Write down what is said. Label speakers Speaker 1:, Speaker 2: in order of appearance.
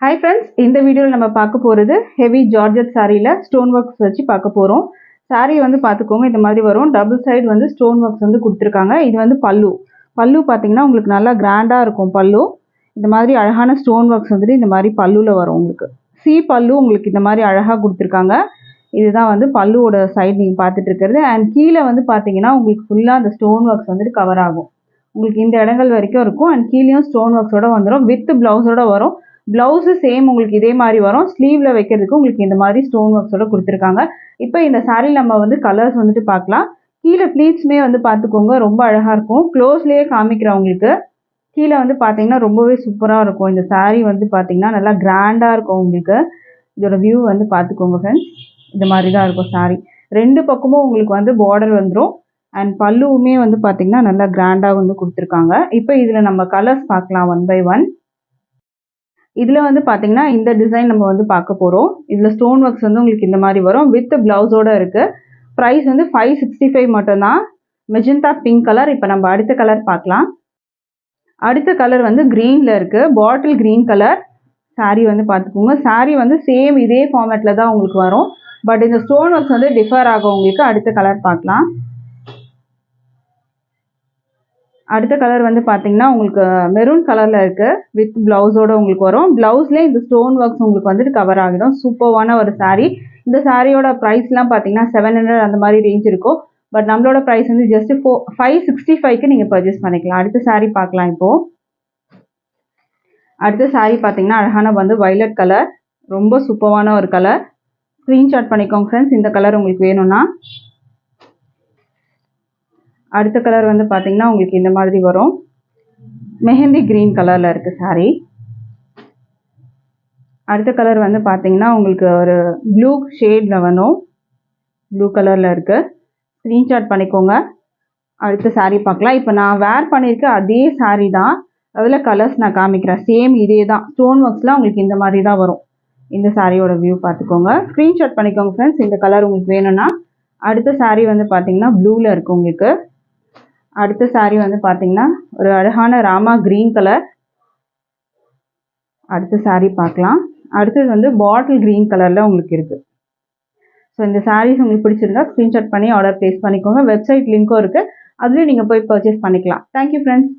Speaker 1: Hi friends, இந்த வீடியோவில் நம்ம பார்க்க போகிறது ஹெவி ஜார்ஜெட் சாரியில் ஸ்டோன் ஒர்க்ஸ் வச்சு பார்க்க போகிறோம். சாரீ வந்து பார்த்துக்கோங்க, இந்த மாதிரி வரும். டபுள் சைடு வந்து ஸ்டோன் ஒர்க்ஸ் வந்து கொடுத்துருக்காங்க. இது வந்து பல்லு பார்த்தீங்கன்னா உங்களுக்கு நல்லா கிராண்டாக இருக்கும். பல்லு இந்த மாதிரி அழகான ஸ்டோன் ஒர்க்ஸ் வந்துட்டு இந்த மாதிரி பல்லுவில் வரும். உங்களுக்கு பல்லு உங்களுக்கு இந்த மாதிரி அழகாக கொடுத்துருக்காங்க. இதுதான் வந்து பல்லுவோட சைடு நீங்கள் பார்த்துட்டு இருக்கிறது. அண்ட் கீழே வந்து பார்த்தீங்கன்னா உங்களுக்கு ஃபுல்லாக அந்த ஸ்டோன் ஒர்க்ஸ் வந்துட்டு கவர் ஆகும். உங்களுக்கு இந்த இடங்கள் வரைக்கும் இருக்கும். அண்ட் கீழேயும் ஸ்டோன் ஒர்க்ஸோட வந்துடும். வித் ப்ளவுஸோட வரும். ப்ளவுஸு சேம் உங்களுக்கு இதே மாதிரி வரும். ஸ்லீவில் வைக்கிறதுக்கு உங்களுக்கு இந்த மாதிரி ஸ்டோன் ஒர்க்ஸோட கொடுத்துருக்காங்க. இப்போ இந்த சாரீ நம்ம வந்து கலர்ஸ் வந்துட்டு பார்க்கலாம். கீழே ப்ளீட்ஸுமே வந்து பார்த்துக்கோங்க, ரொம்ப அழகாக இருக்கும். க்ளோஸ்லேயே காமிக்கிறேன் உங்களுக்கு. கீழே வந்து பார்த்தீங்கன்னா ரொம்பவே சூப்பராக இருக்கும். இந்த சாரீ வந்து பார்த்தீங்கன்னா நல்லா கிராண்டாக இருக்கும். உங்களுக்கு இதோட வியூ வந்து பார்த்துக்கோங்க ஃப்ரெண்ட்ஸ். இந்த மாதிரி தான் இருக்கும் சாரீ. ரெண்டு பக்கமும் உங்களுக்கு வந்து பார்டர் வந்துடும். அண்ட் பல்லுவுமே வந்து பார்த்தீங்கன்னா நல்லா கிராண்டாக வந்து கொடுத்துருக்காங்க. இப்போ இதில் நம்ம கலர்ஸ் பார்க்கலாம் ஒன் பை ஒன். இதில் வந்து பார்த்தீங்கன்னா இந்த டிசைன் நம்ம வந்து பார்க்க போகிறோம். இதில் ஸ்டோன் ஒர்க்ஸ் வந்து உங்களுக்கு இந்த மாதிரி வரும். வித் ப்ளவுஸோடு இருக்குது. ப்ரைஸ் வந்து 565 மட்டும்தான். Magenta pink colour. இப்போ நம்ம அடுத்த கலர் பார்க்கலாம். அடுத்த கலர் வந்து க்ரீனில் இருக்குது. பாட்டில் க்ரீன் கலர் சாரீ வந்து பார்த்துக்கோங்க. சாரீ வந்து சேம் இதே ஃபார்மேட்டில் தான் உங்களுக்கு வரும். பட் இந்த ஸ்டோன் ஒர்க்ஸ் வந்து டிஃபர் ஆகும். உங்களுக்கு அடுத்த கலர் பார்க்கலாம். அடுத்த கலர் வந்து பார்த்தீங்கன்னா உங்களுக்கு மெரூன் கலரில் இருக்குது. வித் ப்ளவுஸோடு உங்களுக்கு வரும். ப்ளவுஸ்லேயே இந்த ஸ்டோன் ஒர்க்ஸ் உங்களுக்கு வந்துட்டு கவர் ஆகிடும். சூப்பர்வான ஒரு சாரீ. இந்த சாரியோட ப்ரைஸ்லாம் பார்த்தீங்கன்னா 700 அந்த மாதிரி ரேஞ்ச் இருக்கும். பட் நம்மளோட ப்ரைஸ் வந்து ஜஸ்ட் 565க்கு நீங்கள் பர்ச்சேஸ் பண்ணிக்கலாம். அடுத்த சாரீ பார்க்கலாம். இப்போது அடுத்த சாரீ பார்த்தீங்கன்னா அழகான வந்து வைலட் கலர். ரொம்ப சூப்பர்வான ஒரு கலர். ஸ்க்ரீன்ஷாட் பண்ணிக்கோங்க ஃப்ரெண்ட்ஸ், இந்த கலர் உங்களுக்கு வேணும்னா. அடுத்த கலர் வந்து பார்த்தீங்கன்னா உங்களுக்கு இந்த மாதிரி வரும். மெஹந்தி க்ரீன் கலரில் இருக்குது சாரீ. அடுத்த கலர் வந்து பார்த்தீங்கன்னா உங்களுக்கு ஒரு ப்ளூ ஷேடில் வரும். ப்ளூ கலரில் இருக்குது. ஸ்க்ரீன்ஷாட் பண்ணிக்கோங்க. அடுத்த சாரீ பார்க்கலாம். இப்போ நான் வேர் பண்ணியிருக்க அதே சாரீ தான். அதில் கலர்ஸ் நான் காமிக்கிறேன். சேம் இதே தான். ஸ்டோன் ஒர்க்ஸ்லாம் உங்களுக்கு இந்த மாதிரி தான் வரும். இந்த சாரியோட வியூ பார்த்துக்கோங்க. ஸ்க்ரீன்ஷாட் பண்ணிக்கோங்க ஃப்ரெண்ட்ஸ், இந்த கலர் உங்களுக்கு வேணும்னா. அடுத்த சாரீ வந்து பார்த்தீங்கன்னா ப்ளூவில் இருக்குது உங்களுக்கு. அடுத்த சாரீ வந்து பார்த்தீங்கன்னா ஒரு அழகான ராமா க்ரீன் கலர். அடுத்த சாரீ பார்க்கலாம். அடுத்தது வந்து பாட்டில் க்ரீன் கலரில் உங்களுக்கு இருக்குது. ஸோ இந்த சாரீஸ் உங்களுக்கு பிடிச்சிருந்தா ஸ்க்ரீன்ஷாட் பண்ணி ஆர்டர் ப்ளேஸ் பண்ணிக்கோங்க. வெப்சைட் லிங்க்கும் இருக்குது. அதுலேயும் நீங்கள் போய் பர்ச்சேஸ் பண்ணிக்கலாம். Thank you friends.